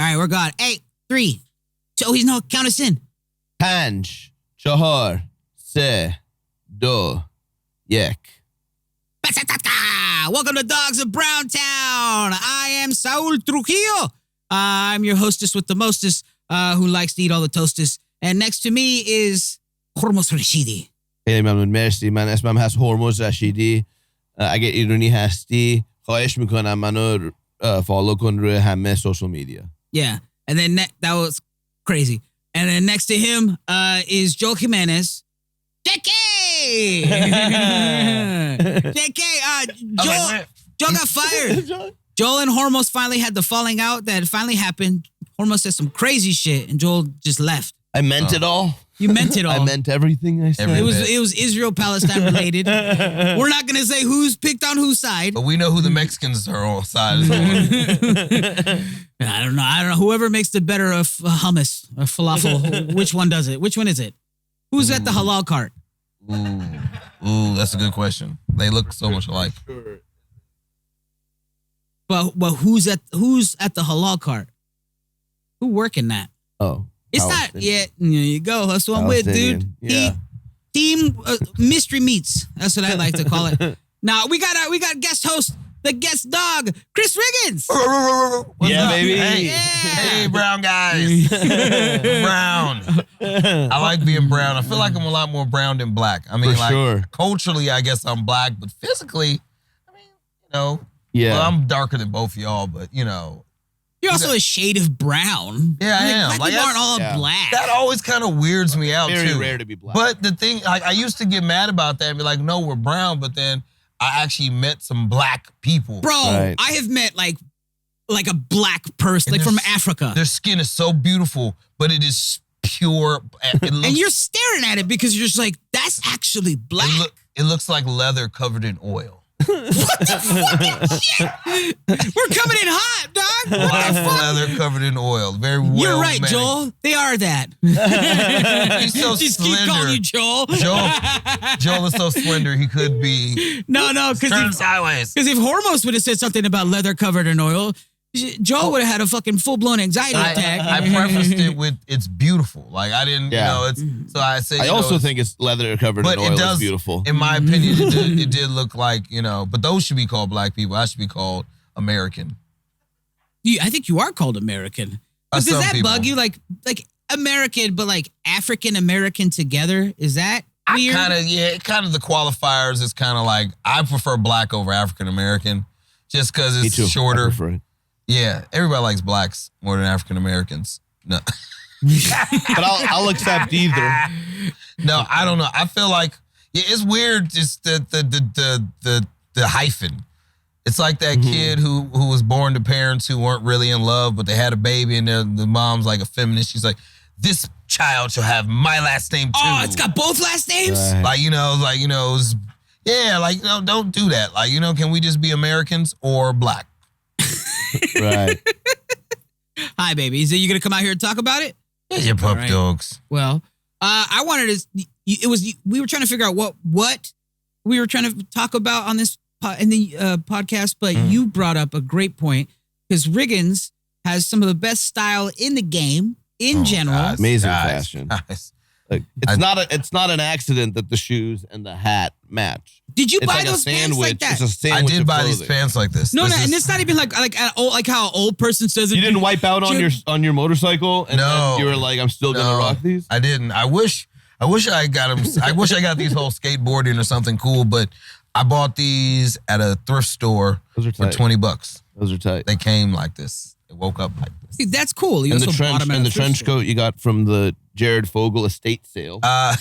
right, we're gone. 8, 3. So he's no count us in. 5, 4, 3, 2, 1. Welcome to Dogs of Browntown. I am Saul Trujillo. I'm your hostess with the mostest, who likes to eat all the toastest. And next to me is Hormuz Rashidi. خیلی ممنون مرسی من اسمم هست هرمز رشیدی اگه ایرانی هستی خواهش میکنم منو فالو کن روی همه سوشال میدیا. Yeah, and then that was crazy. And then next to him is Joel Jimenez. JK! JK, Joel got fired. Joel and Hormuz finally had the falling out that finally happened. Hormuz said some crazy shit, and Joel just left. I meant it all. You meant it all. I meant everything I said. It was Israel-Palestine related. We're not going to say who's picked on whose side. But we know who the Mexicans are on side is on. I don't know. Whoever makes the better of hummus or falafel, which one does it? Which one is it? Who's at the halal cart? Ooh, that's a good question. They look so much alike. But who's at the halal cart? Who working that? Oh. It's not yet. There you go. That's what I'm with, dude. Yeah. Team mystery meats. That's what I like to call it. Now we got guest host, the guest dog, Chris Riggins. Yeah, baby. Hey, brown guys. Brown. I like being brown. I feel like I'm a lot more brown than black. I mean, sure. Culturally, I guess I'm black, but physically, I mean, Yeah. Well, I'm darker than both of y'all, but You're also a shade of brown. Yeah, I am. Black people aren't all black. That always kind of weirds me out, Very too. rare to be black. But the thing, I used to get mad about that and be like, no, we're brown. But then I actually met some black people. Bro, Right. I have met like a black person, like from Africa. Their skin is so beautiful, but it is pure. And you're staring at it because you're just like, that's actually black. It looks like leather covered in oil. What the fucking shit? We're coming in hot, dog. What the fuck? Leather covered in oil. Very well. You're right, Joel. They are that. He's so Just slender. keep calling you Joel. Joel is so slender, he could be. No, Turn sideways. because if Hormuz would have said something about leather covered in oil, Joel would have had a fucking full-blown anxiety attack. I prefaced it with it's beautiful. Like I didn't, Yeah. it's so I said. I also think it's leather covered in but oil it does, is beautiful. in my opinion, it did look like but those should be called black people. I should be called American. I think you are called American. But does Some that people. bug you? Like American, but like African American together? Is that weird? Kind of the qualifiers is kind of like I prefer black over African American, just because Me it's too. shorter. I prefer it. Yeah, everybody likes blacks more than African Americans. No, But I'll accept either. no, I don't know. I feel like it's weird. Just the hyphen. It's like that kid who was born to parents who weren't really in love, but they had a baby, and the mom's like a feminist. She's like, this child shall have my last name too. Oh, it's got both last names? Right. Don't do that. Like, can we just be Americans or black? Right. Hi, baby. Is you going to come out here and talk about it? Yeah, your pup right. dogs. Well, I wanted to, we were trying to figure out what we were trying to talk about on this podcast, but you brought up a great point because Riggins has some of the best style in the game in general. Guys, Amazing guys, fashion. guys. Like, it's not an accident that the shoes and the hat match. Did you It's buy like those a pants sandwich. like that? It's a I sandwich. did of buy these clothing. pants like this. No, This and is- it's not even like how an old person says it. You didn't wipe out on your motorcycle, and No. then you were like, "I'm still gonna rock these." I didn't. I wish I got them. I wish I got these whole skateboarding or something cool, but I bought these at a thrift store Those are for tight. $20. Those are tight. They came like this. It woke up like this. Dude, that's cool. You And the also bought trench them at and a the thrift trench store. coat you got from the Jared Fogle estate sale. Well,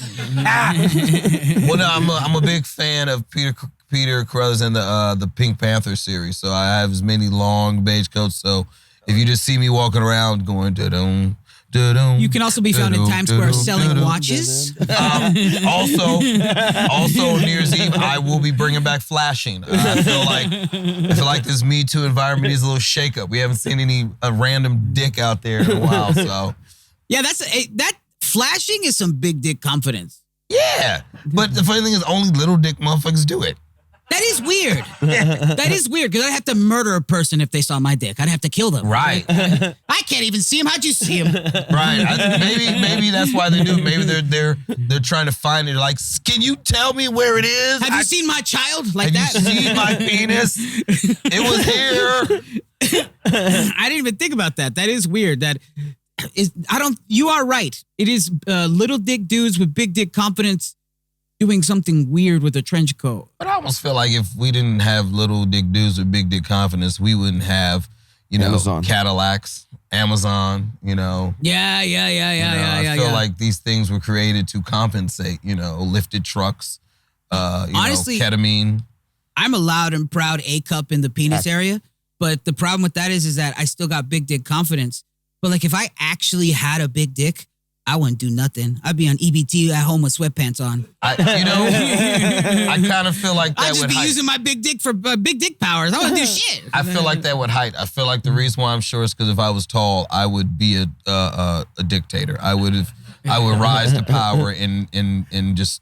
no, I'm a big fan of Peter Carruthers and the Pink Panther series. So I have as many long beige coats. So if you just see me walking around going da-dum, da-dum, You can also be found in da-dum, Times Square da-dum, selling da-dum, watches. Also on New Year's Eve, I will be bringing back flashing. I feel like this Me Too environment needs a little shakeup. We haven't seen any random dick out there in a while. So Yeah, that flashing is some big dick confidence. yeah, but the funny thing is, only little dick motherfuckers do it. That is weird. That is weird because I'd have to murder a person if they saw my dick. I'd have to kill them. Right. I can't even see him. How'd you see him? Right. Maybe that's why they do. Maybe they're trying to find it. Like, can you tell me where it is? Have you seen my child like have that? you seen my penis? It was here. I didn't even think about that. That is weird. You are right. It is little dick dudes with big dick confidence doing something weird with a trench coat. But I almost feel like if we didn't have little dick dudes with big dick confidence, we wouldn't have, Amazon. Cadillacs, Amazon, Yeah. I feel like these things were created to compensate, lifted trucks, honestly, ketamine. I'm a loud and proud A cup in the penis area, but the problem with that is that I still got big dick confidence. But like if I actually had a big dick, I wouldn't do nothing. I'd be on EBT at home with sweatpants on. I kind of feel like that I'd just would be using my big dick for big dick powers. I wouldn't do shit. I feel like that would height. I feel like the reason why I'm sure is because if I was tall, I would be a dictator. I would rise to power and just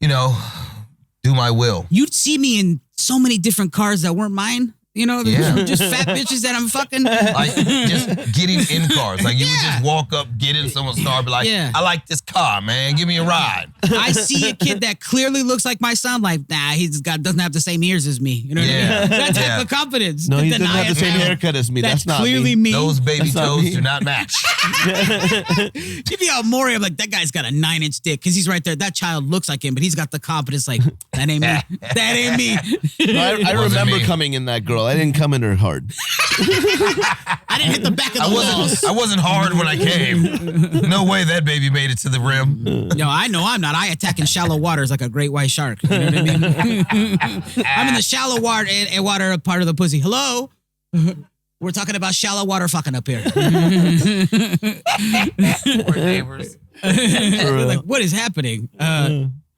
do my will. You'd see me in so many different cars that weren't mine. Just fat bitches that I'm fucking. Like, just getting in cars. Like, you would just walk up, get in someone's car, be like, I like this car, man. Give me a ride. I see a kid that clearly looks like my son, like, nah, doesn't have the same ears as me. You know what I mean? That type of confidence. No, he doesn't have the same haircut as me. That's not clearly me. Those baby toes do not match. You'd be all Maury. I'm like, that guy's got a 9-inch dick because he's right there. That child looks like him, but he's got the confidence like, that ain't me. That ain't me. No, I remember coming in that girl. I didn't come in her hard. I didn't hit the back of the walls. I wasn't hard when I came. No way that baby made it to the rim. No, I know I'm not. I attack in shallow waters like a great white shark. You know what I mean? I'm in the shallow water part of the pussy. Hello? We're talking about shallow water fucking up here. Poor neighbors. Like, what is happening?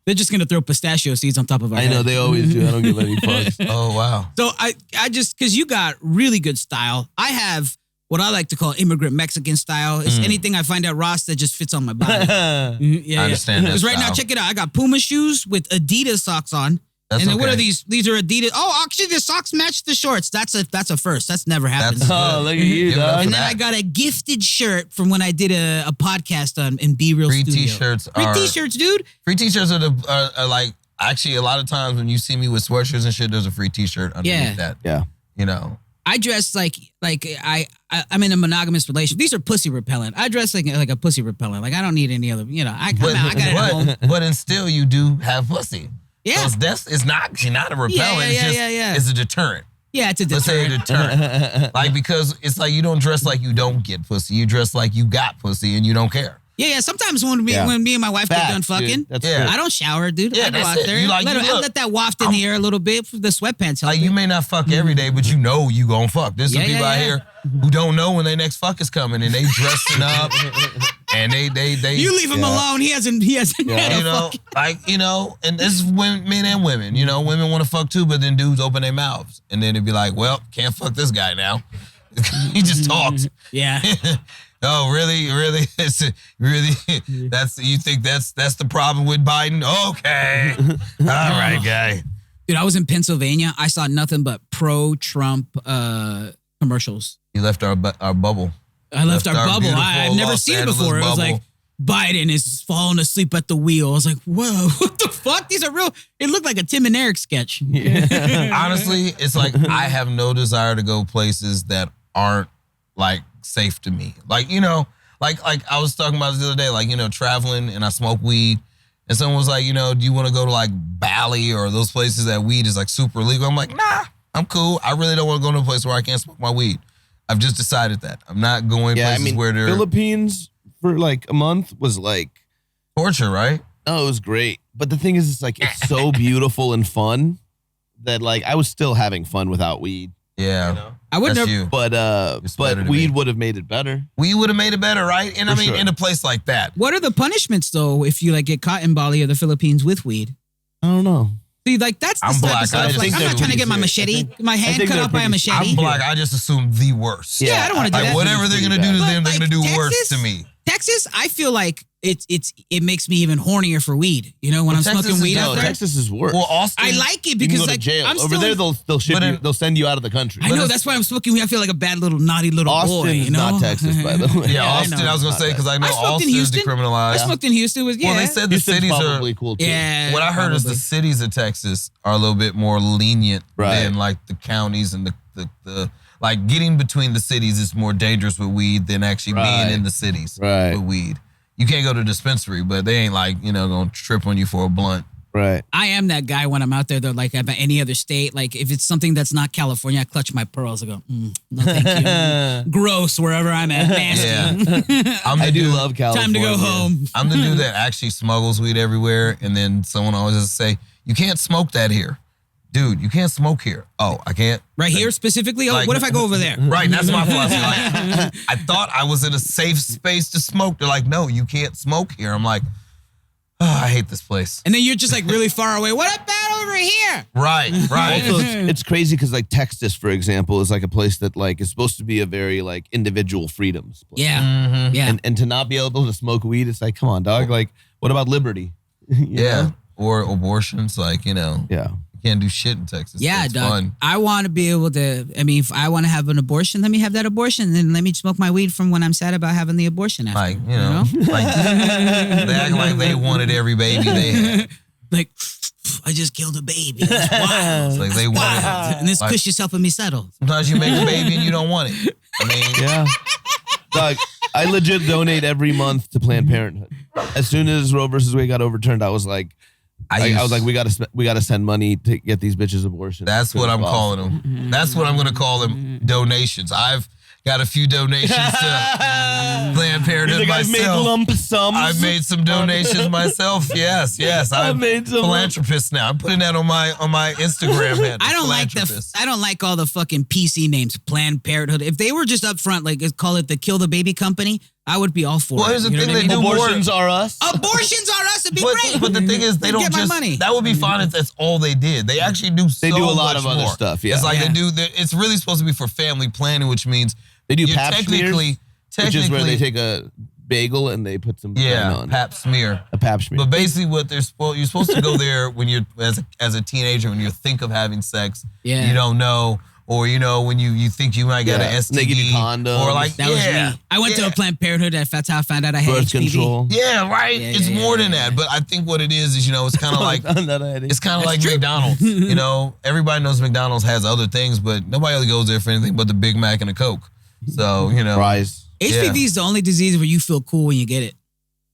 They're just gonna throw pistachio seeds on top of our head. I know they always do. I don't give any fucks. Oh wow. So I just because you got really good style. I have what I like to call immigrant Mexican style. It's anything I find at Ross that just fits on my body. I understand that. Because right now, check it out. I got Puma shoes with Adidas socks on. That's and then what okay. are these? These are Adidas. Oh, actually, the socks match the shorts. That's a first. That's never happened. Oh, look at you, dog. And then I got a gifted shirt from when I did a podcast in Be Real Free Studio. t-shirts. Free t-shirts, dude. Free t-shirts are like actually a lot of times when you see me with sweatshirts and shit, there's a free t-shirt underneath that. Yeah. I dress like I'm in a monogamous relationship. These are pussy repellent. I dress like a pussy repellent. Like I don't need any other. I got it at home. But and still you do have pussy. Yeah. So it's not a repellent. It's a deterrent. Yeah, it's a Let's say a deterrent. Like, because it's like you don't dress like you don't get pussy. You dress like you got pussy and you don't care. Yeah. Sometimes when me and my wife get done fucking, I don't shower, dude. Yeah, I go that's out it. there. You let that waft in the air a little bit. The sweatpants help. Like, you may not fuck every day, but you know you gonna fuck. There's some people out here who don't know when their next fuck is coming, and they dressing up, and they. You leave him alone. He hasn't. Had a fuck. And this is men and women. Women want to fuck too, but then dudes open their mouths, and then it'd be like, well, can't fuck this guy now. He just talks. Yeah. Oh, really? You think that's the problem with Biden? Okay. All right, guy. Dude, I was in Pennsylvania. I saw nothing but pro-Trump commercials. You left our bubble. I left our bubble. I've never seen it before. It was like, Biden is falling asleep at the wheel. I was like, whoa, what the fuck? These are real. It looked like a Tim and Eric sketch. Yeah. Honestly, it's like I have no desire to go places that aren't like safe to me. Like, like I was talking about this the other day, like, traveling and I smoke weed. And someone was like, do you want to go to like Bali or those places that weed is like super legal? I'm like, nah, I'm cool. I really don't want to go to a place where I can't smoke my weed. I've just decided that. I'm not going places where they're... Philippines for like a month was like... torture, right? No, it was great. But the thing is, it's like, it's so beautiful and fun that like, I was still having fun without weed. Yeah. I would never... You. But weed would have made it better. We would have made it better, right? And For sure. in a place like that. What are the punishments though if you like get caught in Bali or the Philippines with weed? I don't know. See, like that's the I'm type black. of stuff. I just Like, think I'm not they're trying to get my pretty machete, my hand cut off by a machete. I'm black. I just assume the worst. Yeah, I don't want to do Like, that. whatever they're going to do to them, they're But, going to do like, worse Texas? to me. Texas, I feel like it makes me even hornier for weed. You know, when I'm Texas smoking weed is out there. Texas is worse. Well, Austin. I like it you can because go to like jail. I'm Over still, there, they'll ship you. They'll send you out of the country. I know that's why I'm smoking weed. I feel like a bad little naughty little Austin boy. is You know, not Texas, by the way. Yeah, I Austin. know. I was gonna say because I know I smoked in Austin is Houston. decriminalized. I smoked in Houston. Was Well, they said the Houston's cities are probably cool too. yeah. What I heard is the probably. cities of Texas are a little bit more lenient Right. than like the counties and the like getting between the cities is more dangerous with weed than actually Right. being in the cities Right. with weed. You can't go to a dispensary, but they ain't like, gonna trip on you for a blunt. Right. I am that guy when I'm out there. Though, like at any other state, like if it's something that's not California, I clutch my pearls. I go, no, thank you. Gross wherever I'm at. Nasty. Yeah. I do love California. Time to go home. I'm the dude that actually smuggles weed everywhere, and then someone always has to say, "You can't smoke that here." Dude, you can't smoke here. Oh, I can't? Right here specifically? Oh, Like- what if I go over there? Right, that's my philosophy. Like, I thought I was in a safe space to smoke. They're like, no, you can't smoke here. I'm like, oh, I hate this place. And then you're just like really far away. What about over here? Right. Also, it's crazy because like Texas, for example, is like a place that like is supposed to be a very like individual freedoms place. Yeah. Mhm. Yeah. And to not be able to smoke weed, it's like, come on, dog. Like, what about liberty? You Yeah. know? Or abortions, like, Yeah. you can't do shit in Texas. Yeah, it's dog. fun. I want to be able to, if I want to have an abortion, let me have that abortion. Then let me smoke my weed from when I'm sad about having the abortion after. Like, like they act like they wanted every baby they had. Like, I just killed a baby. That's wild. It's like they wanted it. And this Like- push yourself in me settle. Sometimes you make a baby and you don't want it. I mean, Yeah. Dog, I legit donate every month to Planned Parenthood. As soon as Roe versus Wade got overturned, I was like, I was like, we gotta send money to get these bitches abortions. that's what I'm calling them. That's what I'm going to call them, donations. I've got a few donations to Planned Parenthood I've made myself. lump sums. I've made some donations myself. Yes. I'm made some. philanthropist now. I'm putting that on my Instagram handle. I don't like all the fucking PC names, Planned Parenthood. If they were just up front, like call it the Kill the Baby Company, I would be all for Well, it. here's the You know thing, what I they mean? do Abortions are us. Abortions are us. It'd be great. But the thing is, they don't Get my just. money. That would be fine if that's all they did. They actually do. They so do a lot much of other more. stuff, yeah. It's like Yeah. they do. It's really supposed to be for family planning, which means They do you're pap smears, which is where they take a bagel and they put some pen on pap smear. a pap smear. But basically, what you're supposed to go there when you're as a teenager when you think of having sex. Yeah. You don't know. Or, when you think you might get an STD. They give you condoms. Or like, That was me. I went to a Planned Parenthood. That's how I found out I had birth HPV. control. Yeah, right. Yeah, It's yeah, more yeah, than that. But I think what it is it's kind of like it's kind of like true. McDonald's. Everybody knows McDonald's has other things, but nobody really goes there for anything but the Big Mac and a Coke. So Fries. HPV is the only disease where you feel cool when you get it.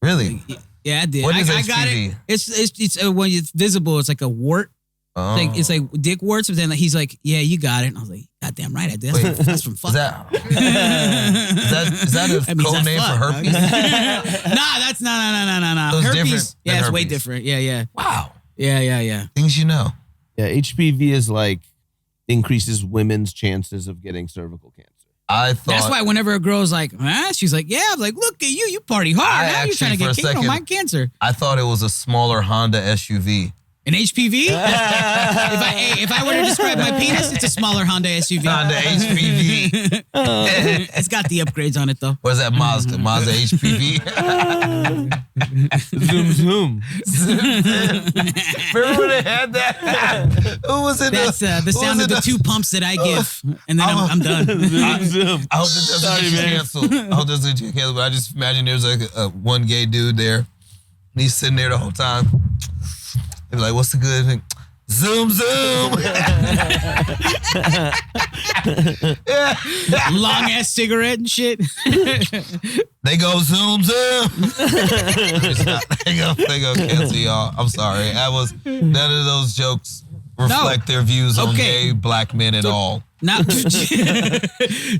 really, Yeah, I did. What is I got HPV? it. It's when it's visible. It's like a wart. It's like dick warts. But then he's like, "Yeah, you got it." And I was like, "Goddamn right, I did." Wait, That's from fuck. is that a That means code that's name for fuck, herpes? Nah, that's no. So it's Herpes. different than Yeah, it's way herpes. different. Yeah. Wow, Yeah. things you know. Yeah, HPV is like increases women's chances of getting cervical cancer. I thought That's why whenever a girl's like, she's like, "Yeah," I'm like, "Look at you party hard. I Now you're trying to actually, for get a cancer. second- My cancer." I thought it was a smaller Honda SUV. An HPV? if I were to describe my penis, it's a smaller Honda SUV. Honda HPV. It's got the upgrades on it though. Or is that Mazda? Mazda HPV. Zoom. Remember when they had that? Who was in That's the sound of the two pumps that I give, and then I'm done. Zoom. I hope that doesn't get canceled. I hope that doesn't get canceled. But I just imagine there's like a one gay dude there. And he's sitting there the whole time. They be like, what's the good thing? Zoom. Long ass cigarette and shit. They go zoom. They go cancel y'all. I'm sorry. None of those jokes reflect their views on gay black men at all. Now,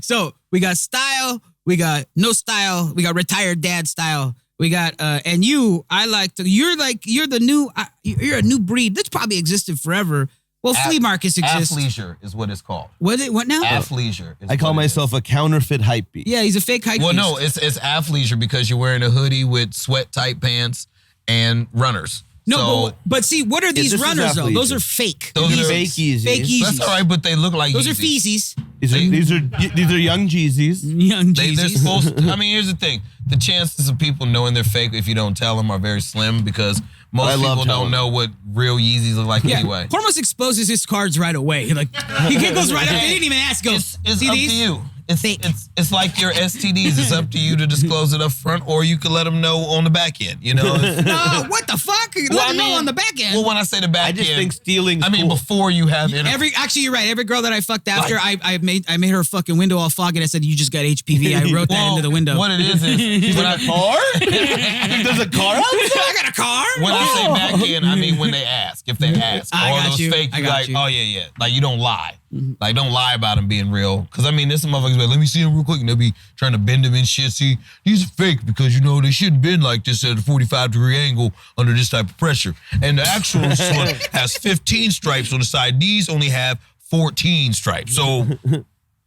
so we got style, we got no style, we got retired dad style. We got and you're the new you're a new breed that's probably existed forever. Well, flea markets exist. Athleisure is what it's called. What now? Athleisure. I call myself a counterfeit hype beast. Yeah, he's a fake hype Well, beast. no, it's athleisure because you're wearing a hoodie with sweat tight pants and runners. No, So, but see, what are these this is runners though? athleisure. Those are fake. Those are fake Yeezys. Fake Yeezys. that's all right, but they look like Those are Yeezys. feezies. These are young Jeezys. Young They're Yeezys. supposed I mean, here's the thing. The chances of people knowing they're fake if you don't tell them are very slim because most people don't know what real Yeezys look like anyway. Hormuz exposes his cards right away. He goes right up. They didn't even ask. Goes, It's see up these? to you. It's, Fake. it's like your STDs. It's up to you to disclose it up front, or you can let them know on the back end. You know. No, what the fuck? Let them know on the back end. Well, when I say the back I end, just think stealing. I mean before you have Actually, you're right. Every girl that I fucked after, I made her fucking window all foggy. I said, "You just got HPV." I wrote that into the window. What it is she's like, a car? There's a car out there? I got a car. When I say back end, I mean when they ask. If they ask, I or got those you. fake, I you got like, you. oh yeah. Like you don't lie. Like don't lie about them being real. Because I mean, this motherfuckers be like, let me see them real quick, and they'll be trying to bend them and shit. See, these are fake because you know they shouldn't bend like this at a 45-degree angle under this type of pressure. And the actual one has 15 stripes on the side. These only have 14 stripes. So.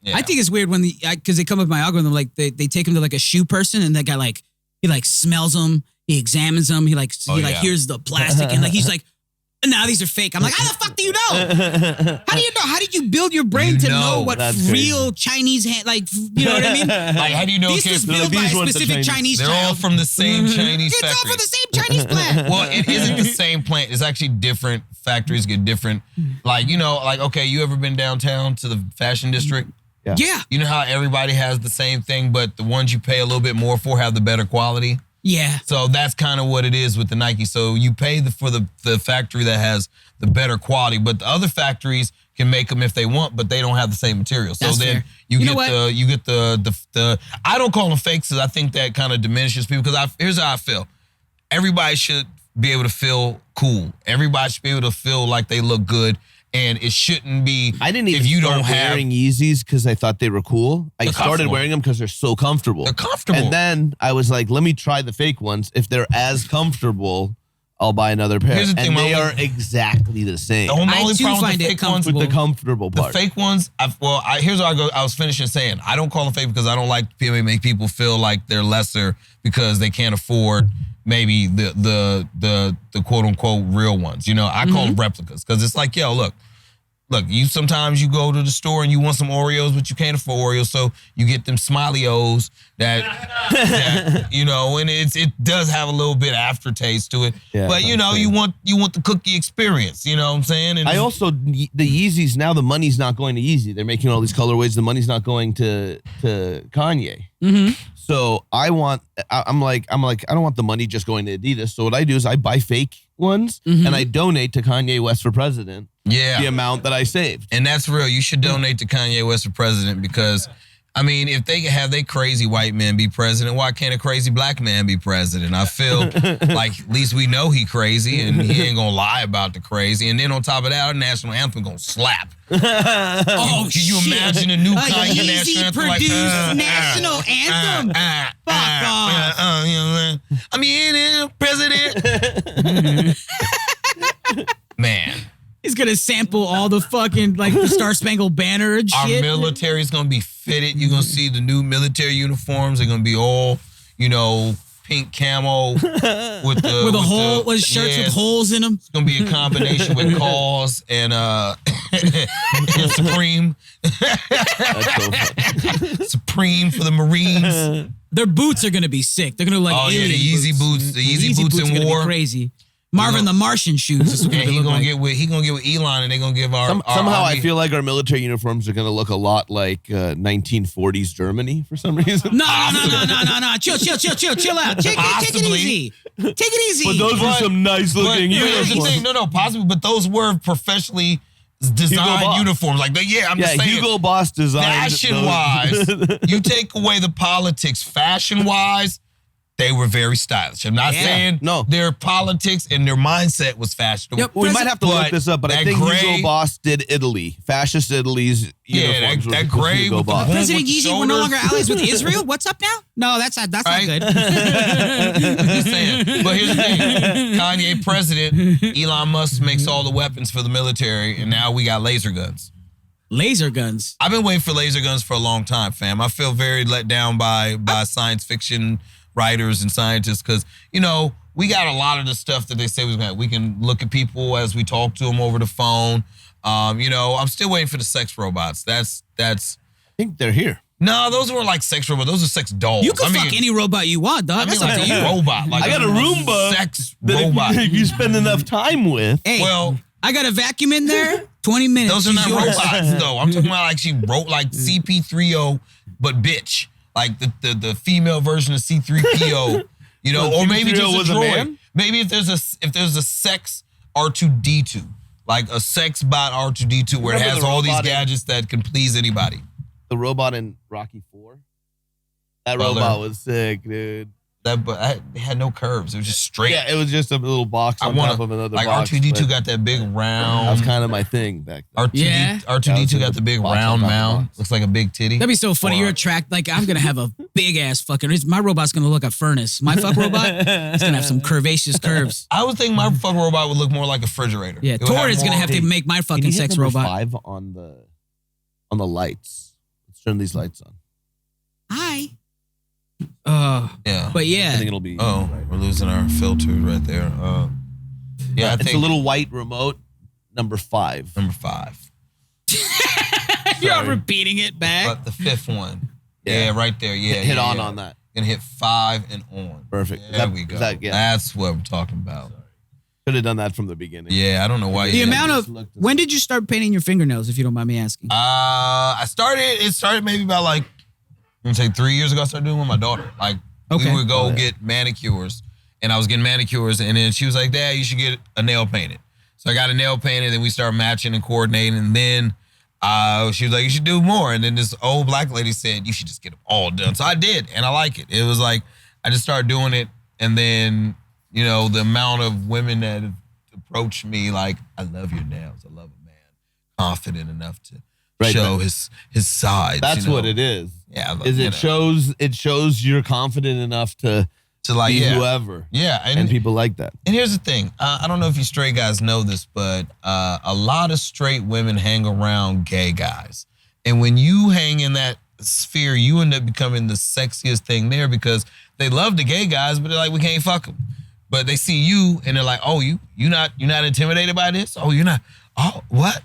Yeah. I think it's weird when because they come up with my algorithm, like they take him to like a shoe person, and that guy he smells them, he examines them, he here's the plastic, and he's like, nah, these are fake. I'm like, how the fuck do you know? How do you know? How did you build your brain to know what real Chinese you know what I mean? Like, how do you know? This was built by a specific Chinese They're child. all from the same Chinese It's factory. all from the same Chinese plant. Well, it isn't the same plant. It's actually different. Factories get different. Like, okay, you ever been downtown to the fashion district? Yeah. You know how everybody has the same thing, but the ones you pay a little bit more for have the better quality? Yeah. So that's kind of what it is with the Nike. So you pay for the factory that has the better quality, but the other factories can make them if they want, but they don't have the same material. So That's then fair. you get the I don't call them fakes because I think that kind of diminishes people because here's how I feel. Everybody should be able to feel cool. Everybody should be able to feel like they look good. And it shouldn't be. I didn't even if you start don't have wearing Yeezys because I thought they were cool. I started wearing them because they're so comfortable. They're comfortable. And then I was like, let me try the fake ones. If they're as comfortable, I'll buy another pair. Here's the thing, and they are exactly the same. The only I do problem with find the it fake ones, comfortable. With the comfortable the part. fake ones. Here's what I was finishing saying. I don't call them fake because I don't like to make people feel like they're lesser because they can't afford maybe the quote unquote real ones. I call them replicas because it's like, yo, look, sometimes you go to the store and you want some Oreos, but you can't afford Oreos, so you get them Smiley-O's that and it does have a little bit of aftertaste to it. Yeah, but you want the cookie experience, you know what I'm saying? And I also the Yeezys now the money's not going to Yeezy. They're making all these colorways. The money's not going to Kanye. Mm-hmm. So I'm like I don't want the money just going to Adidas. So what I do is I buy fake ones and I donate to Kanye West for president. Yeah. The amount that I saved. And that's real. You should donate to Kanye West for president because, I mean, if they can have they crazy white man be president, why can't a crazy black man be president? I feel like at least we know he crazy and he ain't gonna lie about the crazy. And then on top of that, our national anthem gonna slap. Can you imagine a new Kanye national anthem? Produced national anthem. Fuck off. I mean, president. Man. He's gonna sample all the fucking the Star Spangled Banner and Our shit. military's gonna be fitted. You're gonna see the new military uniforms. They're gonna be all, pink camo with shirts with holes in them. It's gonna be a combination with Cause and and Supreme. That's so funny. Supreme for the Marines. Their boots are gonna be sick. They're gonna look like the alien Yeezy boots. The Yeezy boots are in gonna war. be crazy. Marvin the Martian shoes. And he gonna get with Elon, and they're gonna give our somehow army. I feel like our military uniforms are going to look a lot like 1940s Germany for some reason. No. Chill out. Take it easy. Take it easy. But those were some nice looking Here's the thing. uniforms. No, possibly, but those were professionally designed uniforms. I'm just saying. Hugo Boss designed Fashion-wise, you take away the politics. Fashion-wise, they were very stylish. I'm not saying their politics and their mindset was fashionable. Yep. We might have to look this up, but I think Hugo Boss did Italy. Fascist Italy's uniforms. that gray Hugo with the Boss. President Yeezy, we're no longer allies with Israel? What's up now? No, that's not good. I'm just saying. But here's the thing. Kanye president, Elon Musk makes all the weapons for the military, and now we got laser guns. Laser guns. I've been waiting for laser guns for a long time, fam. I feel very let down by science fiction writers and scientists because, we got a lot of the stuff that they say we got. We can look at people as we talk to them over the phone. You know, I'm still waiting for the sex robots. That's. I think they're here. No, those weren't like sex robots. Those are sex dolls. You can fuck any robot you want, dog. I mean, like a robot. Like I got a Roomba. Sex robot. If you spend enough time with. Hey, well, I got a vacuum in there. 20 minutes. Those are not robots, though. I'm talking about like she wrote like CP3O, but bitch, like the female version of C3PO. You know, or maybe just a droid. Maybe if there's a sex R2D2, like a sex bot R2D2, where it has all these gadgets that can please anybody. The robot in Rocky 4. That robot was sick, dude. But it had no curves. It was just straight. Yeah, it was just a little box on top of another box. Like R2D2 got that big round. That was kind of my thing back then. R2D2 got the big round mound. Looks like a big titty. That'd be so funny. You're attracted. Like, I'm going to have a big ass fucking. My robot's going to look like a furnace. My fuck robot is going to have some curvaceous curves. I would think my fuck robot would look more like a refrigerator. Yeah, Tor is going to have to make my fucking sex robot. 5 on the lights. Let's turn these lights on. Hi. Yeah. But yeah. I think it'll be. Oh, we're losing our filter right there. Yeah, it's a little white remote. Number 5. Number 5. You're repeating it back. But the 5th one. Yeah, right there. Yeah. Hit on that. Gonna hit 5 and on. Perfect. There we go. That's what we're talking about. Could have done that from the beginning. Yeah, I don't know why. The amount of. When did you start painting your fingernails, if you don't mind me asking? It started maybe about like, I'm gonna say 3 years ago. I started doing it with my daughter. Like, we would go get manicures, and I was getting manicures, and then she was like, "Dad, you should get a nail painted." So I got a nail painted, and we started matching and coordinating, and then she was like, "You should do more." And then this old black lady said, "You should just get them all done." So I did, and I like it. It was like I just started doing it, and then you know the amount of women that have approached me like, "I love your nails. I love a man confident enough to." Show his sides. That's what it is. Yeah, it shows you're confident enough to like be whoever. Yeah, and people like that. And here's the thing: I don't know if you straight guys know this, but a lot of straight women hang around gay guys, and when you hang in that sphere, you end up becoming the sexiest thing there because they love the gay guys, but they're like, we can't fuck them. But they see you, and they're like, oh, you're not intimidated by this? Oh, you're not. Oh, what?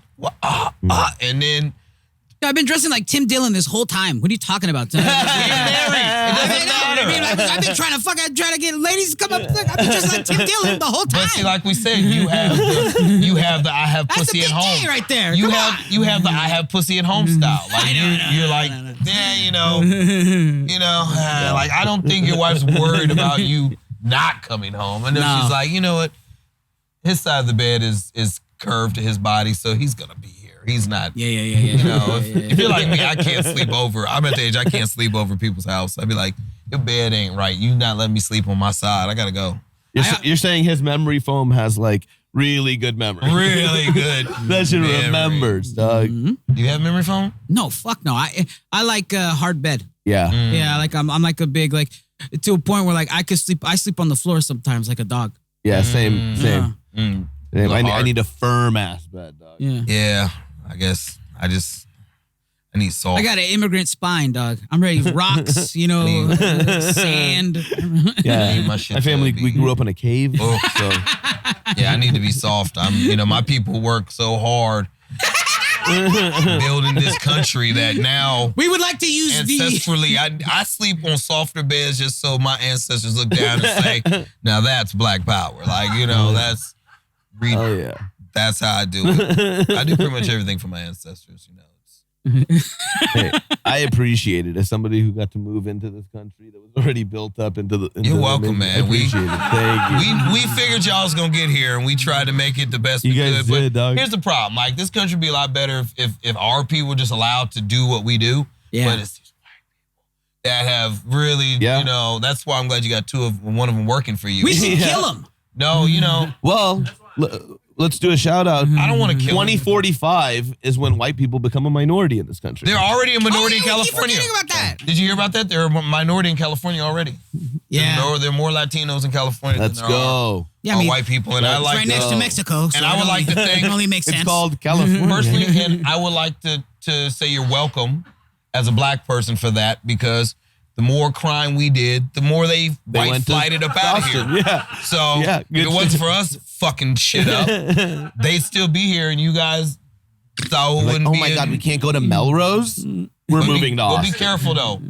And then. I've been dressing like Tim Dillon this whole time. What are you talking about? It doesn't matter. I've been trying to get ladies to come up. I've been dressing like Tim Dillon the whole time. But see, like we said, you have the I have pussy at home. That's a big right there. You have the I have pussy at home style. Like you're like, like I don't think your wife's worried about you not coming home. And then she's like, you know what? His side of the bed is curved to his body, so he's gonna be here. He's not. Yeah. You know, if you're like me, I can't sleep over. I'm at the age I can't sleep over people's house. I'd be like, your bed ain't right. You not letting me sleep on my side. I gotta go. You're saying his memory foam has like really good memory. Really good. That shit remembers, dog. Mm-hmm. Do you have memory foam? No, fuck no. I like hard bed. Yeah. Yeah, like I'm like a big like to a point where like I sleep on the floor sometimes like a dog. Yeah, same. Yeah. I need a firm ass bed, dog. Yeah. I guess I need salt. Oh. I got an immigrant spine, dog. I'm ready. Rocks, sand. Yeah, my family, we grew up in a cave. Oh. So. Yeah, I need to be soft. My people work so hard building this country that now we would like to use ancestrally. I sleep on softer beds just so my ancestors look down and say, "Now that's Black Power." Like that's. Oh yeah. That's how I do it. I do pretty much everything for my ancestors, Hey, I appreciate it as somebody who got to move into this country that was already built up into the. You're welcome, man. I appreciate it. Thank you. We figured y'all was gonna get here, and we tried to make it the best we guys could. Did, dog. Here's the problem: like this country would be a lot better if our people were just allowed to do what we do. Yeah. But it's these white people that have really, that's why I'm glad you got one of them working for you. We should kill them. No, Well. Let's do a shout out. I don't want to kill 2045 is when white people become a minority in this country. They're already a minority in California. Keep forgetting about that. Did you hear about that? They're a minority in California already. Yeah. There are more Latinos in California Let's than there go. are white people. And I like right next to Mexico. So and I would like to think it only makes sense. It's called California. Personally, and I would like to say you're welcome as a black person for that because the more crime we did, the more they white flighted up out of here. Yeah. So if it wasn't for us fucking shit up, they'd still be here, and you guys so like, wouldn't oh be my God, we can't go to Melrose? We're moving to Austin. Be careful though.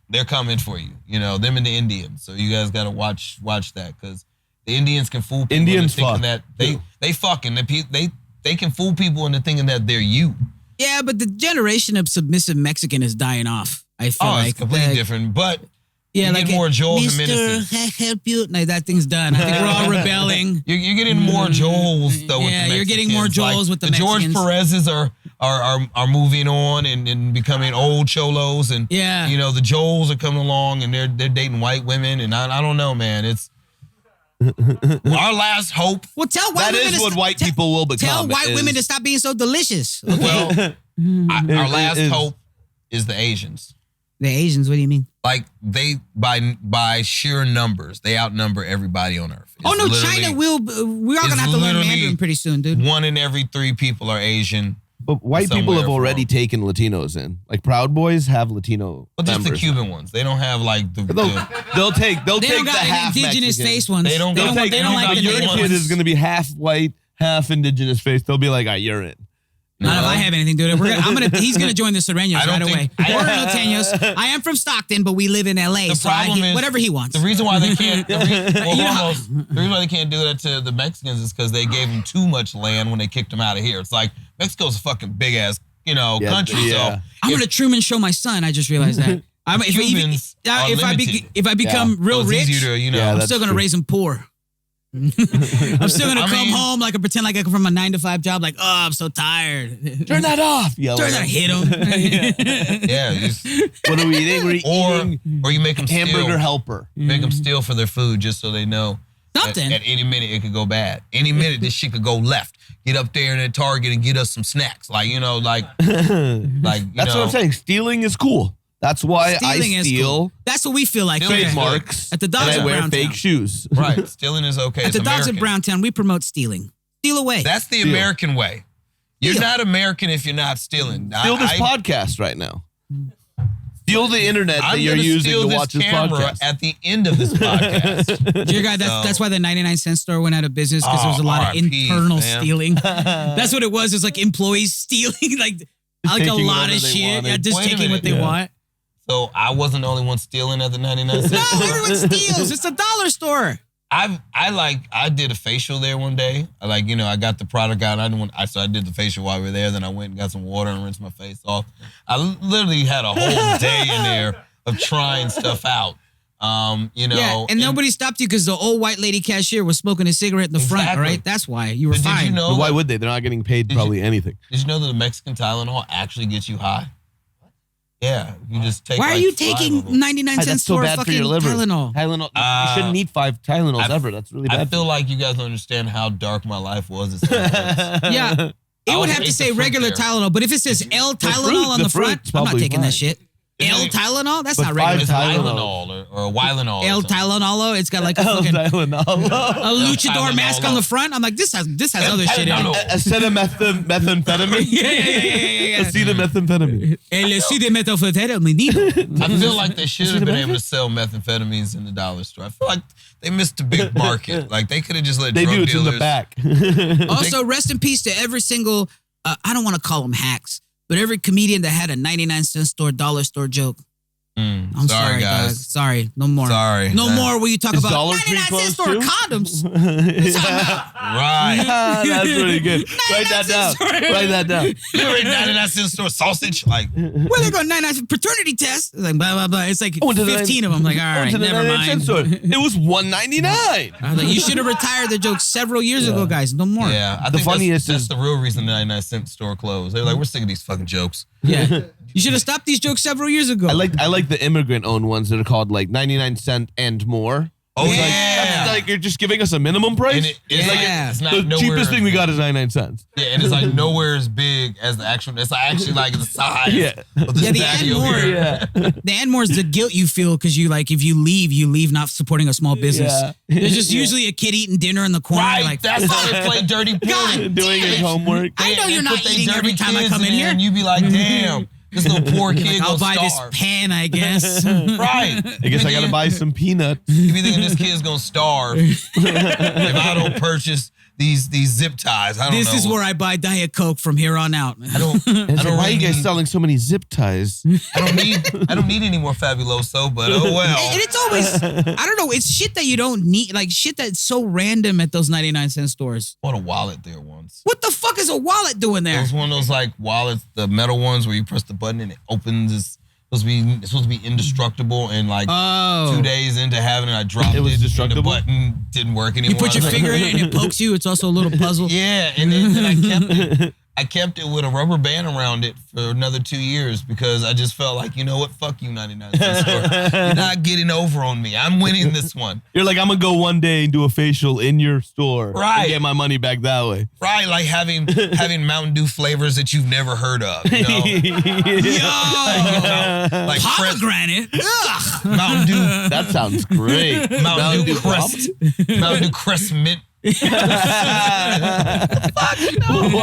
They're coming for you. Them and the Indians. So you guys got to watch that, because the Indians can fool people into thinking that they fucking they can fool people into thinking that they're you. Yeah, but the generation of submissive Mexican is dying off. I feel like it's completely different. But you like get more Joels and Mr. Menaces. Help you. No, that thing's done. I think we're all rebelling. You're getting more Joels though. Yeah, with the you're getting more Mexicans. Joels with the Mexicans. George Perez's are moving on and becoming old cholos, and the Joels are coming along and they're dating white women, and I don't know, man. It's our last hope. Well, tell white women what white people will become. Tell white women to stop being so delicious. Okay? Well, our last hope is the Asians. The Asians, what do you mean? Like they by sheer numbers, they outnumber everybody on Earth. Oh no, China we're all gonna have to learn Mandarin pretty soon, dude. 1 in every 3 people are Asian. But white people have already taken Latinos in. Like Proud Boys have Latino. But just members. the Cuban ones. They don't have like the. They'll take don't the got half indigenous Mexican. face ones. They don't like the your native kid ones. is going to be half white, half indigenous face. They'll be like, you're in. Not if I have anything to do with it. He's gonna join the Sureños right away. We're Norteños. I am from Stockton, but we live in LA. The problem is whatever he wants. The reason why they can't, the reason why they can't do that to the Mexicans is because they gave them too much land when they kicked them out of here. It's like Mexico's a fucking big ass, country. Yeah. So I'm gonna Truman show my son. I just realized that. If I become real rich, I'm still gonna raise him poor. I'm still gonna come home like I pretend like I come from a 9-to-5 job. Like, oh, I'm so tired. Turn that off. Turn that. Hit him. What are we eating? We're eating or you make them hamburger steal. helper. Make them steal for their food just so they know. Something. At any minute it could go bad. Any minute this shit could go left. Get up there in the Target and get us some snacks. Like That's what I'm saying. Stealing is cool. That's why Stealing I steal. Cool. That's what we feel like. Trademarks. At the Dogs and I at wear Browntown. fake shoes. Right. Stealing is okay. At the Dogs at Browntown, we promote stealing. Steal away. That's the American way. You're not American if you're not stealing. Steal this podcast right now. Steal the internet that you're using to watch this podcast. At the end of this podcast. Dear God, that's why the 99-cent store went out of business, because there was a lot of internal stealing. That's what it was. It's like employees stealing, like a lot of shit. Yeah, just taking what they want. So I wasn't the only one stealing at the 99-cent No, store. everyone steals. It's a dollar store. I did a facial there one day. I got the product out. So I did the facial while we were there. Then I went and got some water and rinsed my face off. I literally had a whole day in there of trying stuff out. Yeah, and nobody stopped you because the old white lady cashier was smoking a cigarette in the front, right? That's why you were fine. Did you know why would they? They're not getting paid probably anything. Did you know that the Mexican Tylenol actually gets you high? Yeah, you just take. Why are you taking 99-cent store bad fucking for your liver. Tylenol? You shouldn't need 5 Tylenols ever. That's really bad. I feel like you guys don't understand how dark my life was. At some points. Yeah, it would have to say regular Tylenol, but if it says L Tylenol on the front, I'm not taking that shit. L Tylenol? That's not regular. It's Tylenol or a Wylenol. L Tylenol. It's got like a fucking a luchador mask on the front. I'm like, this has other shit in it. Acetamethamphetamine. Yeah. Acetamethamphetamine. Acetamethamphetamine. I feel like they should have been able to sell methamphetamines in the dollar store. I feel like they missed a big market. Like they could have just let drug dealers. It's in the back. Also, rest in peace to every single, I don't want to call them hacks, but every comedian that had a 99-cent store, dollar store joke. I'm sorry, guys. Dog. Sorry, no more. Sorry. No more will you talk about Dollar Tree 99-cent store too? condoms. Right. That's really good. Write that down. Write that down. You ever 99-cent store sausage? Like, where they go 99 paternity test? It's like blah blah blah. It's like 15 of them. Like, all right, never mind. It was $1.99. I was like, you should have retired the joke several years ago, guys. No more. Yeah, I think that's the real reason the 99-cent store closed. They're like, we're sick of these fucking jokes. Yeah. You should have stopped these jokes several years ago. I like the immigrant-owned ones that are called like 99-cent and more. Oh, it's yeah. Like you're just giving us a minimum price? And it's not the nowhere, cheapest thing we got is 99 cents. Yeah, and it's like nowhere as big as the actual, it's actually like the size. Yeah. Of this the and more. Yeah. The and more is the guilt you feel because you like, if you leave not supporting a small business. Yeah. There's just usually a kid eating dinner in the corner. Right, Like, that's how they play dirty porn. God Doing his homework. I know you're not Put they eating every dirty time I kids come in here. And you be like, damn, this little poor kid I'll gonna buy starve. this pan, I guess. Right. I guess I gotta buy some peanuts. You be thinking this kid's gonna starve if I don't purchase these zip ties. I don't know. This is where I buy Diet Coke from here on out. I don't Why are you guys need, selling so many zip ties? I don't need any more Fabuloso, but oh well. And it's always, I don't know, it's shit that you don't need, like shit that's so random at those 99-cent stores. I bought a wallet there once. What the fuck is a wallet doing It there? was one of those like wallets, the metal ones where you press the button and it opens. It's supposed to be indestructible, and like 2 days into having it, I dropped it. It was destructible? And the button didn't work anymore. You put your finger in it and it pokes you. It's also a little puzzle. Yeah, and then I kept it. I kept it with a rubber band around it for another 2 years because I just felt like, you know what? Fuck you, 99-cent store. You're not getting over on me. I'm winning this one. You're like, I'm gonna go one day and do a facial in your store. Right. And get my money back that way. Right, like having Mountain Dew flavors that you've never heard of. You know? Yo! Like Pomegranate. Ugh. Mountain Dew. That sounds great. Mountain Dew Crest. Mountain Dew Crest Mint.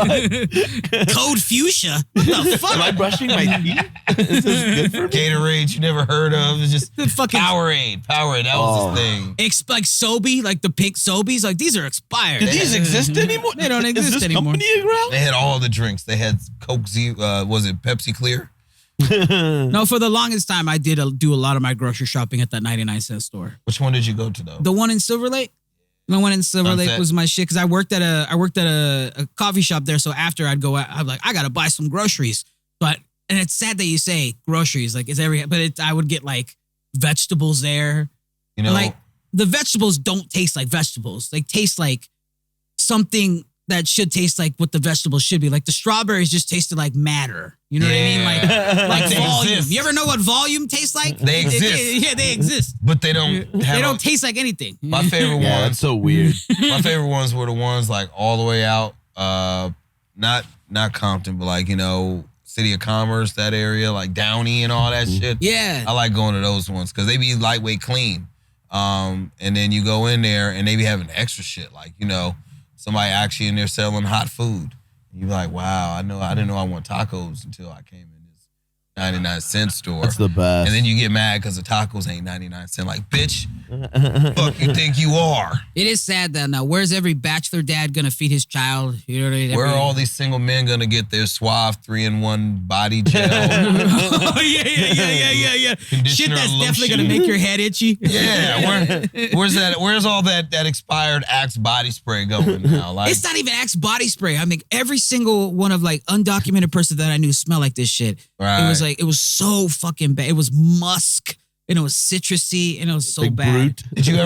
Code Fuchsia. What the fuck? Am I brushing my teeth? Is this good for me? Gatorade you never heard of. It's just The fucking Powerade. That was his thing. like Sobe, like the pink Sobeys, like these are expired. Do these exist anymore? They don't Is exist this anymore. company around? They had all the drinks. They had Coke Zero, was it Pepsi Clear? No, for the longest time, I did do a lot of my grocery shopping at that 99-cent store. Which one did you go to though? The one in Silver Lake. The one in Silver Sunset. Lake was my shit because I worked at a coffee shop there. So after I'd go out, I'm like, I gotta buy some groceries. And it's sad that you say groceries, like it's I would get like vegetables there. You know, Like the vegetables don't taste like vegetables. They taste like something that should taste like what the vegetables should be. Like the strawberries just tasted like matter. You know what I mean? Like They volume. exist. You ever know what volume tastes like? They exist. Yeah, they exist. but they don't. They don't taste like anything. My favorite Yeah, ones. that's so weird. My favorite ones were the ones like all the way out. Not Compton, but like City of Commerce, that area, like Downey and all that shit. Yeah. I like going to those ones because they be lightweight clean. And then you go in there and they be having extra shit, like somebody actually in there selling hot food. You be like, wow, I didn't know I want tacos until I came in this 99-cent store. That's the best. And then you get mad because the tacos ain't 99 cents. Like, bitch, fuck you think you are? It is sad that now, where's every bachelor dad gonna feed his child? You know what I mean? Where are all these single men gonna get their Suave 3-in-1 body gel? Oh, yeah. Shit Conditioner, that's definitely lotion. gonna make your head itchy. Yeah, where's that? Where's all that expired Axe body spray going now? Like, It's not even Axe body spray. I mean, every single one of like undocumented person that I knew smelled like this shit. Right. It was so fucking bad. It was musk and it was citrusy and it was so Big bad. brute. Did you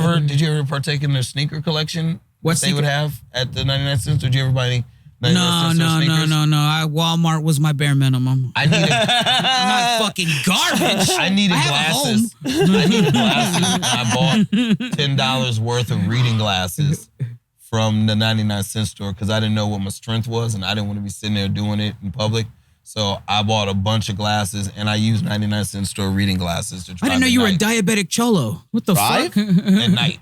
ever partake in their sneaker collection? What they would have at the 99 cents? Or did you ever buy any 99 cent sneakers? No. Walmart was my bare minimum. I needed. I'm not fucking garbage. I needed have a glasses. I needed glasses. And I bought $10 worth of reading glasses from the 99-cent store because I didn't know what my strength was and I didn't want to be sitting there doing it in public. So I bought a bunch of glasses and I used 99-cent store reading glasses to drive I didn't know you were a night. diabetic cholo. What the Drive? fuck? At night.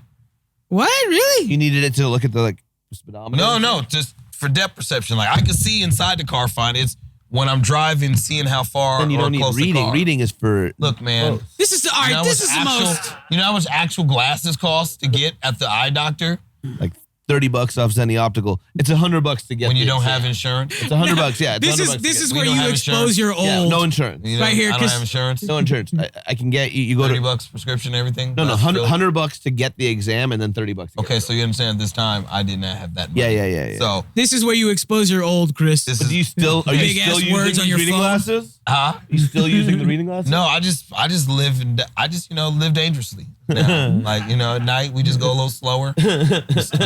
What? Really? You needed it to look at the speedometer? No, just for depth perception. Like I could see inside the car fine. It's when I'm driving, seeing how far Then you or don't need close the reading. car. Reading is for... Look, man. Close. This is the all You know right. how This is much the most. You know how much actual glasses cost to get at the eye doctor Like $30 off Zenny Optical. It's $100 to get when you the don't exam. have insurance? It's $100. Yeah, it's This $100 is to this get. is We where don't you have expose insurance. your Yeah, old. no insurance. You know, Right here, I don't 'cause- have insurance. No insurance. I can get you go to $30 prescription, everything. no That's still- $100 to get the exam and then $30 to get Okay, it. so you understand this time I did not have that money. Yeah. So This is where you expose your old, Chris. this But do you is still are you Big still ass using words on these your reading phone. glasses? You still using the reading glasses? no. I just live and I just live dangerously. Now. Like at night we just go a little slower. We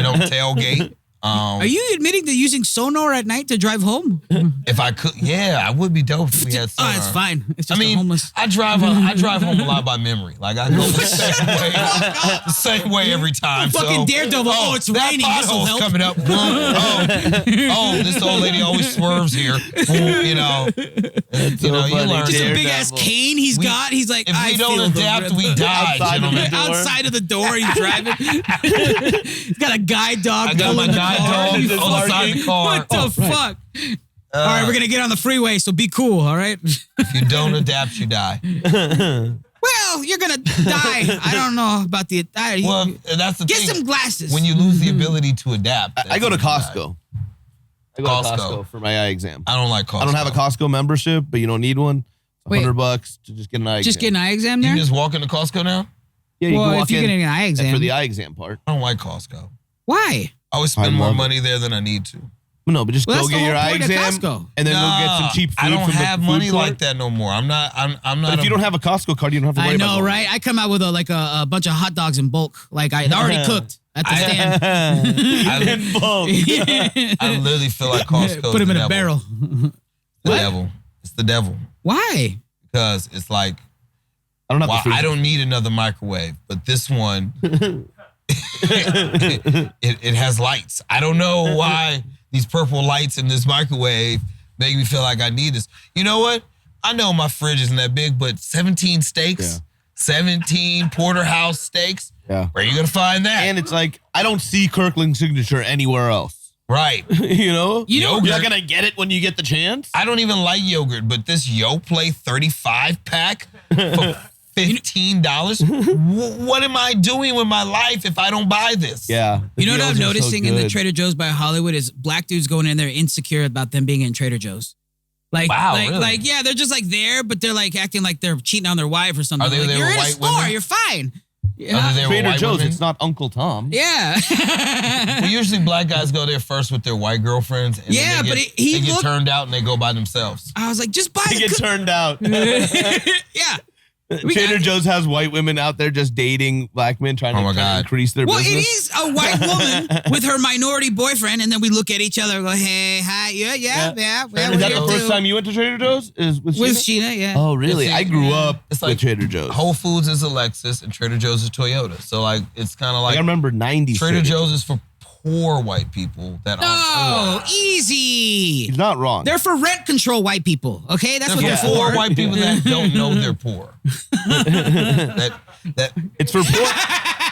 don't tailgate. Are you admitting to using sonar at night to drive home? If I could, yeah, I would be dope if we had sonar. Oh, it's fine. It's I just a mean, homeless. I drive home a lot by memory. Like I go the same way every time. Fucking so, Daredevil. Oh, it's that raining. This'll pothole's help. coming up. This old lady always swerves here. You funny. learn. Just a big Daredevil. ass cane he's got. He's like, If I we don't feel the adapt, rhythm. we die, Outside of gentlemen. the door. Outside of the door, he's driving. He's got a guide dog. I got my pulling the guide car. dog You outside fucking- the car. What the fuck? All right, we're going to get on the freeway, so be cool, all right? If you don't adapt, you die. Well, you're going to die. I don't know about the... Well, that's the thing. Get some glasses. When you lose the ability to adapt. I go to Costco. I go to Costco. Costco for my eye exam. I don't like Costco. I don't have a Costco membership, but you don't need one. Wait. $100 to just get an eye exam. Just get an eye exam You there? can just walk into Costco now? Yeah, you Well, can walk if you're in getting an eye exam. for the eye exam part. I don't like Costco. Why? I always spend I more love money there than I need to. No, but just Well, go that's get the your whole eye point of exam Costco. and then go get some cheap food I don't from have the food money court. like that no more. I'm not. But if you don't have a Costco card, you don't have to worry I about know, it. right? I come out with a bunch of hot dogs in bulk. Like, I already cooked at the stand. In bulk. I literally feel like Costco. Put them in a barrel. The devil. It's the devil. Why? Because it's like, I don't have well, the freezer. I don't need another microwave, but this one, it has lights. I don't know why these purple lights in this microwave make me feel like I need this. You know what? I know my fridge isn't that big, but 17 steaks, 17 porterhouse steaks. Yeah. Where are you gonna find that? And it's like, I don't see Kirkland's signature anywhere else. Right. You know? You're not going to get it when you get the chance? I don't even like yogurt, but this Yoplait 35 pack for $15. What am I doing with my life if I don't buy this? Yeah. You know what I'm deals are so noticing in the good. Trader Joe's by Hollywood is black dudes going in there insecure about them being in Trader Joe's. Like, Wow, really? yeah, they're just like there, but they're like acting like they're cheating on their wife or something. Are they like, there you're with in a white store, women? you're fine. Are they there with Trader white Joe's, women? it's not Uncle Tom. Yeah. Well, usually black guys go there first with their white girlfriends. And Yeah, then but they he get looked- turned out and they go by themselves. I was like, just buy They the get cook- turned out. Yeah. Trader Joe's has white women out there just dating black men trying Oh my to God. increase their Well, it business. is a white woman with her minority boyfriend, and then we look at each other and go, hey, hi, yeah. Is we that do the first too. time you went to Trader Joe's? Is with Sheena, yeah. Oh, really? It's I grew up it's with like Trader Joe's. Whole Foods is a Lexus and Trader Joe's is Toyota. So like it's kind of Like, like I remember 90s. Trader Joe's is for poor white people that No, aren't poor. easy. He's not wrong. They're for rent control white people, okay? That's what They're they're for for. poor white people that don't know they're poor. that It's for poor.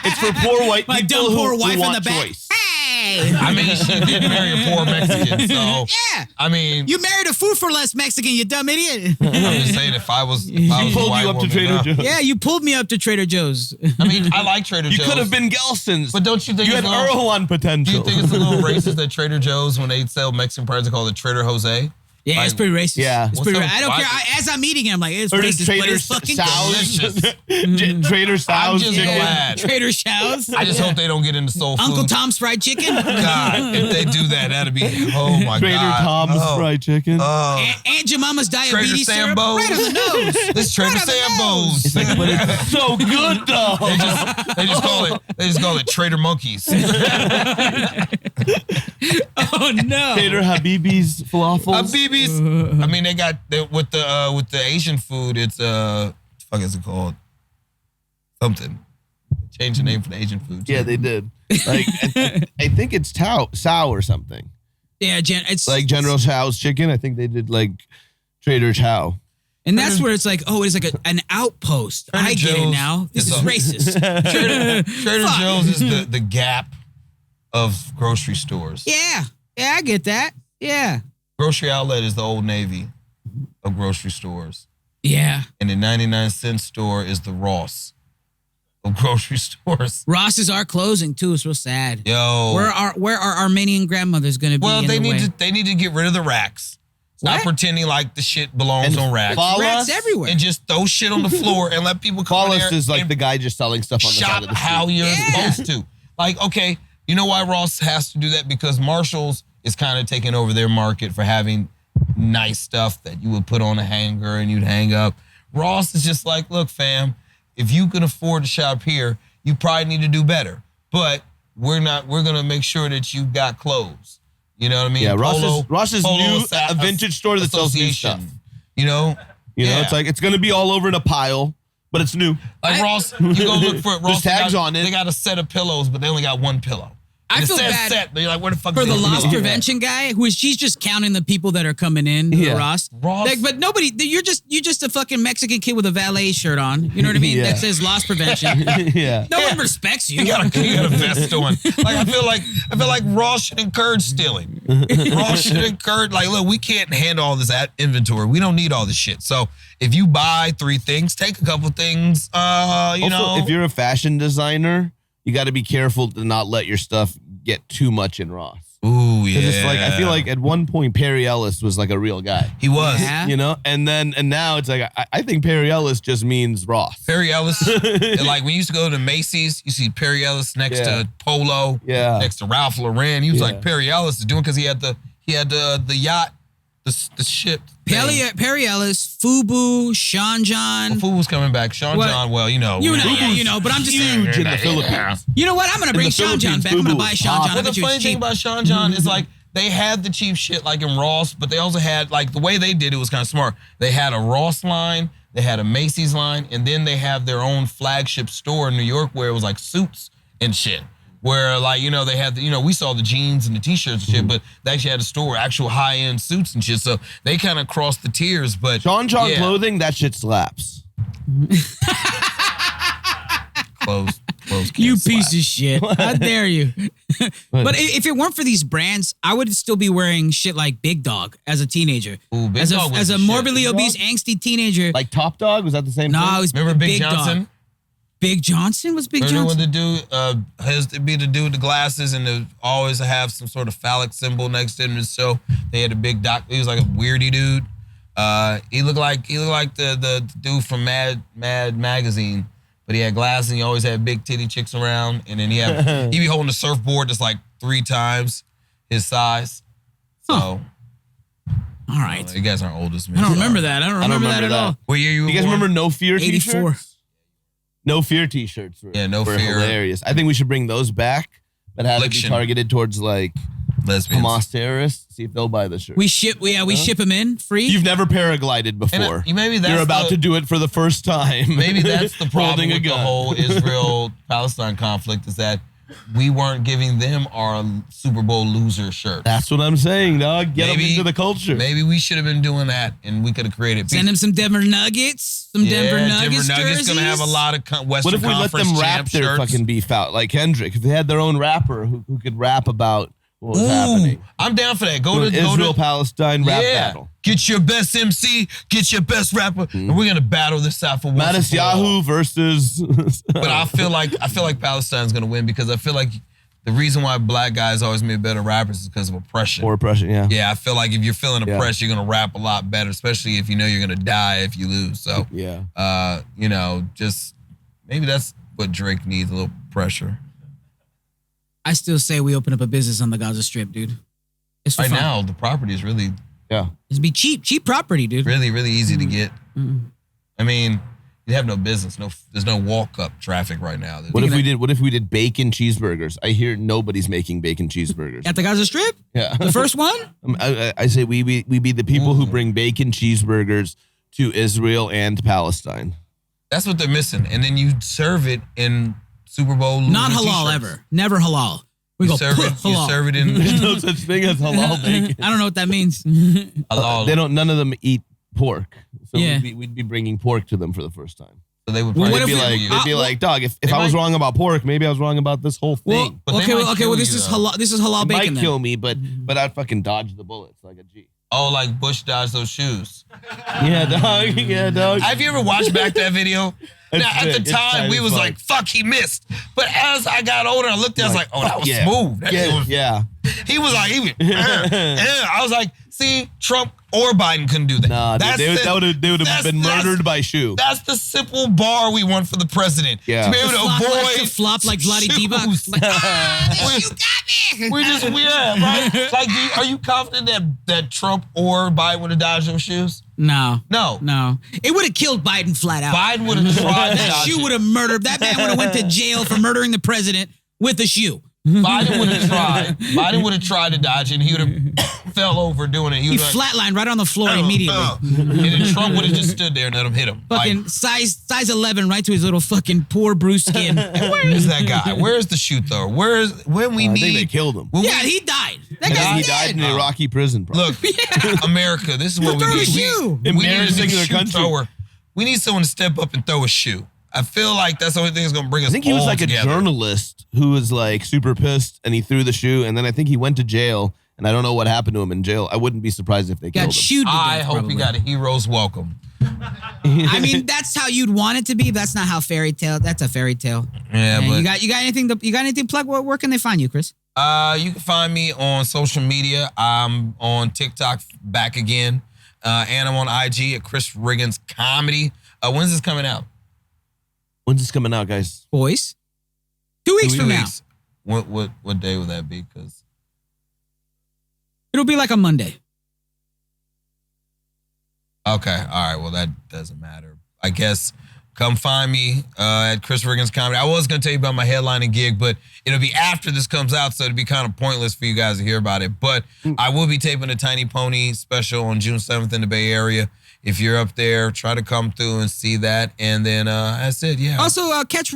It's for poor white My people dumb poor who wife in want the back. choice. Hey. I mean, she did marry a poor Mexican, so Yeah. I mean, You married a food for less Mexican, you dumb idiot. I'm just saying if I was a Pulled white you up to woman, Trader Joe's. Yeah, you pulled me up to Trader Joe's. I mean, I like Trader You Joe's. could have been Gelson's. But don't you think You it's had a little, Erewhon do potential. you think it's a little racist that Trader Joe's, when they sell Mexican products, they call it Trader Jose? Yeah, it's Like, pretty racist. Yeah. It's pretty What's I up, don't why- care. As I'm eating it, I'm like, it's Or just racist, but Trader it's fucking Sal's. delicious. Trader I'm Sal's just chicken. glad. Trader Shaw's. I just hope they don't get into soul food. Uncle Tom's Fried Chicken. God, if they do that, that'd be, oh my Trader God. Tom's Oh, fried chicken. Aunt Jemima's diabetes syrup. Sambo's. Right on the nose. This Trader Right on the Sambo's. It's like, but it's so good though. They just call it Trader Monkeys. Oh no. Trader Habibi's falafels. Habibis. I mean, they got with the Asian food. It's fuck is it called? Something. Change the name for the Asian food. Yeah, they did. Like, I think it's Sao or something. Yeah, it's Like General Chao's chicken. I think they did like Trader Chow. and that's where it's like, oh, it's like an outpost. Trader I get it Joe's now. This is is a- racist. Trader Fuck. Joe's is the Gap of grocery stores. Yeah, I get that. Yeah, Grocery Outlet is the Old Navy of grocery stores. yeah. And the 99-cent store is the Ross of grocery stores. Ross's are closing too. It's real sad. Yo. Where are Armenian grandmothers going to be? Well, in they the way? need to get rid of the racks. Stop What? pretending like the shit belongs And on racks. Rats everywhere. And just throw shit on the floor and let people come in Paulus there is like and the guy just selling stuff on the side shop of the street. how you're Yeah. supposed to. Like, okay, you know why Ross has to do that? Because Marshall's is kind of taking over their market for having nice stuff that you would put on a hanger and you'd hang up. Ross is just like, look, fam, if you can afford to shop here, you probably need to do better. But we're gonna make sure that you got clothes. You know what I mean? Yeah, Ross's new a vintage store that sells new Association. stuff. You know? You know, Yeah. it's like it's gonna be all over in a pile, but it's new. Like Ross, you go look for it. Ross, There's tags they got, on it. They got a set of pillows, but they only got one pillow. I It feel says bad set, but you're like, where the fuck for is the it? loss Yeah. prevention guy, she's just counting the people that are coming in to the Ross. Like, but nobody, you're just a fucking Mexican kid with a valet shirt on. You know what I mean? Yeah. That says loss prevention. Yeah. No one respects you. You got a vest on. Like I feel like Ross should encourage stealing. Ross should encourage, like, look, we can't handle all this inventory. We don't need all this shit. So if you buy 3 things, take a couple things. Also, if you're a fashion designer, you got to be careful to not let your stuff get too much in Ross. Ooh, yeah. Because it's like, I feel like at one point Perry Ellis was like a real guy. He was. Yeah. You know, and now it's like I think Perry Ellis just means Ross. Perry Ellis, like when you used to go to Macy's, you see Perry Ellis next to Polo, next to Ralph Lauren. He was like Perry Ellis is doing because he had the yacht, the ship. Perry Ellis, Fubu, Sean John. Well, Fubu's coming back. Sean John, well, you know. But I'm just saying. Huge in the Philippines. You know what? I'm gonna bring Sean John back. I'm gonna buy Sean John. Well, the funny thing about Sean John is like they had the cheap shit like in Ross, but they also had like the way they did it was kind of smart. They had a Ross line, they had a Macy's line, and then they have their own flagship store in New York where it was like suits and shit. Where like, they had, we saw the jeans and the t-shirts and shit, but they actually had a store, actual high-end suits and shit. So they kind of crossed the tiers, but Sean John clothing, that shit slaps. Clothes You slap. piece of shit. How dare you? But if it weren't for these brands, I would still be wearing shit like Big Dog as a teenager. Ooh, Big Dog was as a the shit. morbidly obese, angsty teenager. Like Top Dog, was that the same No, thing? it was Remember Big Johnson? Dog. Big Johnson was Big Remember Johnson. when the dude, his to be the dude with the glasses and to always have some sort of phallic symbol next to him. So they had a big doc. He was like a weirdy dude. He looked like the dude from Mad Magazine, but he had glasses and he always had big titty chicks around. And then he'd be holding a surfboard that's like 3 times his size. So, All right. you guys aren't old as me. I don't remember that. I don't remember that at all. What year you were You guys born? remember No Fear 84. t-shirts? No Fear t-shirts were, No were Fear. hilarious. I think we should bring those back, but have it be Affliction. targeted towards like Lesbians. Hamas terrorists. See if they'll buy the shirt. We ship them in free. You've never paraglided before. Maybe that's You're about to do it for the first time. Maybe that's the problem Holding a with the gun. whole Israel-Palestine conflict is that we weren't giving them our Super Bowl loser shirt. That's what I'm saying, dog. Get them into the culture. Maybe we should have been doing that, and we could have created. Send them some Denver Nuggets. Denver Nuggets Nuggets gonna have a lot of Western What if we let Conference them rap champ their shirts? fucking beef out? Like Kendrick, if they had their own rapper who could rap about what was happening. I'm down for that. Go to Israel-Palestine rap battle. Get your best MC, get your best rapper, and we're gonna battle this out for once and for all. Yahoo versus. But I feel like Palestine's gonna win because I feel like the reason why black guys always made better rappers is because of oppression. Or oppression, yeah. Yeah, I feel like if you're feeling oppressed, you're gonna rap a lot better, especially if you know you're gonna die if you lose. So, just maybe that's what Drake needs, a little pressure. I still say we open up a business on the Gaza Strip, dude. It's for Right fun. now, the property is really, It's be cheap property, dude. really, really easy to get. I mean, you have no business. There's no walk-up traffic right now. What if we did bacon cheeseburgers? I hear nobody's making bacon cheeseburgers. At the Gaza Strip? Yeah. The first one? I say we be the people who bring bacon cheeseburgers to Israel and Palestine. That's what they're missing. And then you serve it in Super Bowl loser Not halal t-shirts. ever. Never halal. We go serve it. halal. You serve it in There's no such thing as halal bacon. I don't know what that means. halal. None of them eat pork. So Yeah. we'd be bringing pork to them for the first time. So they would Well, probably what if They'd we- be like, dog, if They I was might- wrong about pork, maybe I was wrong about this whole thing. But they might kill this you, is though. halal. This is halal It bacon. might then. kill me, but I'd fucking dodge the bullets like a G. Oh, like Bush dodged those shoes. Yeah, dog. Yeah, dog. Have you ever watched back that video? Now, at the It's time, we fine. was like, fuck, he missed. But as I got older, I looked at it, I was like, oh, that was Yeah. smooth. Yeah. He was like, I was like, see, Trump or Biden couldn't do that. Nah, dude, they would have been murdered by shoe. That's the simple bar we want for the president. Yeah. To be able to avoid flop like Vladi shoes. Divac. Like, you got me. Right? Like, are you confident that Trump or Biden would have dodged those shoes? No. No. It would have killed Biden flat out. Biden would have tried to That dodge shoe it. would have murdered. That man would have went to jail for murdering the president with a shoe. Biden would have tried to dodge it, and he would have fell over doing it. He flatlined right on the floor immediately. And then Trump would have just stood there and let him hit him. Fucking size 11 right to his little fucking poor bruised skin. And where is that guy? Where's the shoe thrower? When we I need? think they killed him. He died. That guy's He dead. died in an Iraqi prison. Bro. Look, America, this is what we Throw a need. shoe. We need a particular shoe country. thrower. We need someone to step up and throw a shoe. I feel like that's the only thing that's going to bring us I think he was all like together. a journalist who was like super pissed, and he threw the shoe, and then I think he went to jail, and I don't know what happened to him in jail. I wouldn't be surprised if they Got killed him. shooed to I death, hope probably. he got a hero's welcome. I mean, that's how you'd want it to be. But that's not how fairy tale. That's a fairy tale. Yeah, And but you got anything? You got anything to plug? Where can they find you, Chris? you can find me on social media. I'm on TikTok back again, and I'm on IG at Chris Riggins Comedy. When's this coming out? When's this coming out, guys? Boys, 2 weeks from now. What day would that be? Because It'll be like a Monday. okay, all right. Well, that doesn't matter. I guess come find me at Chris Riggins Comedy. I was gonna tell you about my headlining gig, but it'll be after this comes out, so it'll be kind of pointless for you guys to hear about it. But I will be taping a Tiny Pony special on June 7th in the Bay Area. If you're up there, try to come through and see that. And then that's it, yeah. Also, catch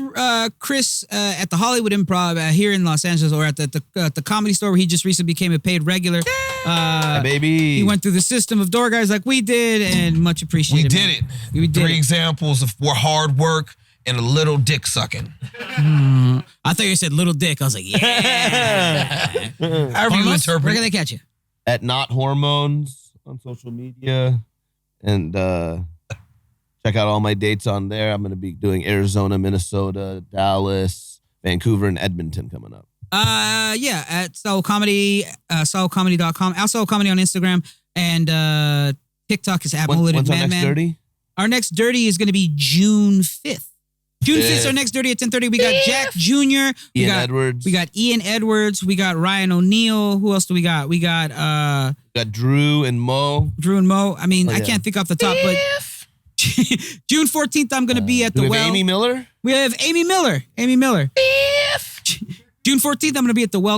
Chris at the Hollywood Improv here in Los Angeles, or at the Comedy Store, where he just recently became a paid regular. Hey, baby. He went through the system of door guys like we did, and much appreciated. we did it. We did 3 it. examples of hard work and a little dick sucking. I thought you said little dick. I was like, yeah. However you Almost? Where interpret can it. they catch you? At Not Hormones on social media. And check out all my dates on there. I'm going to be doing Arizona, Minnesota, Dallas, Vancouver, and Edmonton coming up. Yeah, at Soul Comedy, soulcomedy.com. Al Soul Comedy on Instagram, and TikTok is at Mulleted When's our next Madman. dirty? Our next dirty is going to be June 5th. June 5th is our next dirty at 10:30. We got Jack Jr. Ian Edwards. We got Ian Edwards. We got Ryan O'Neal. Who else do we got? We got Got Drew and Mo. Drew and Mo. I mean, Oh, I yeah. can't think off the top, but June 14th, I'm going to be at the Do we Well. have Amy Miller? We have Amy Miller. June 14th, I'm going to be at the Well